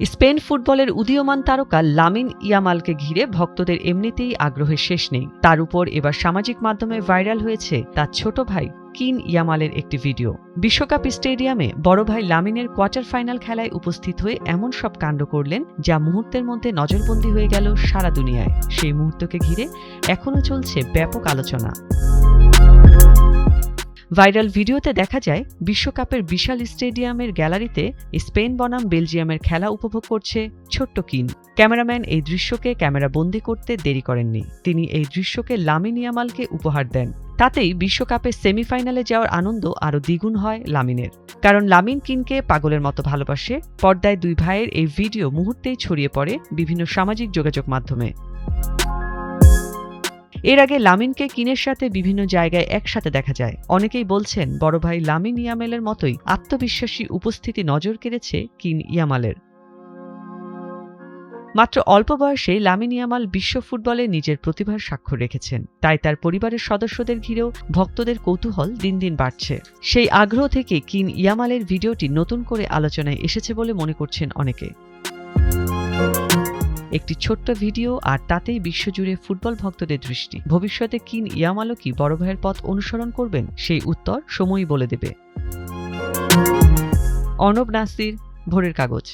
Spain ফুটবলের উদীয়মান তারকা লামিন ইয়ামালকে ঘিরে ভক্তদের এমনিতেই আগ্রহের শেষ নেই। তার উপর এবার সামাজিক মাধ্যমে ভাইরাল হয়েছে তার ছোট ভাই কিন ইয়ামালের একটি ভিডিও। বিশ্বকাপ স্টেডিয়ামে বড় ভাই লামিনের কোয়ার্টার ফাইনাল খেলায় উপস্থিত হয়ে এমন সব কাণ্ড করলেন যা মুহূর্তের মধ্যে নজরবন্দী হয়ে গেল সারা দুনিয়ায়। সেই মুহূর্তকে ঘিরে এখনও চলছে ব্যাপক আলোচনা। ভাইরাল ভিডিওতে দেখা যায় বিশ্বকাপের বিশাল স্টেডিয়ামের গ্যালারিতে স্পেন বনাম বেলজিয়ামের খেলা উপভোগ করছে ছোট্ট কিন। ক্যামেরাম্যান এই দৃশ্যকে ক্যামেরা বন্দী করতে দেরি করেননি। তিনি এই দৃশ্যকে লামিন ইয়ামালকে উপহার দেন। তাতেই বিশ্বকাপে সেমিফাইনালে যাওয়ার আনন্দ আরও দ্বিগুণ হয় লামিনের। কারণ লামিন কিনকে পাগলের মতো ভালোবাসে। পর্দায় দুই ভাইয়ের এই ভিডিও মুহূর্তেই ছড়িয়ে পড়ে বিভিন্ন সামাজিক যোগাযোগ মাধ্যমে। এর আগে লামিনকে কিনের সাথে বিভিন্ন জায়গায় একসাথে দেখা যায়। অনেকেই বলছেন বড় ভাই লামিন ইয়ামালের মতোই আত্মবিশ্বাসী উপস্থিতি নজর কেড়েছে কিন ইয়ামালের। মাত্র অল্প বয়সে লামিন ইয়ামাল বিশ্ব ফুটবলে নিজের প্রতিভার স্বাক্ষর রেখেছেন। তাই তার পরিবারের সদস্যদের ঘিরেও ভক্তদের কৌতূহল দিন দিন বাড়ছে। সেই আগ্রহ থেকে কিন ইয়ামালের ভিডিওটি নতুন করে আলোচনায় এসেছে বলে মনে করছেন অনেকে। একটি ছোট্ট ভিডিও আর তাতেই বিশ্বজুড়ে ফুটবল ভক্তদের দৃষ্টি। ভবিষ্যতে কিন ইয়ামালও কি বড় ভাইয়ের পথ অনুসরণ করবেন, সেই উত্তর সময়ই বলে দেবে। অর্ণব নাসির, ভোরের কাগজ।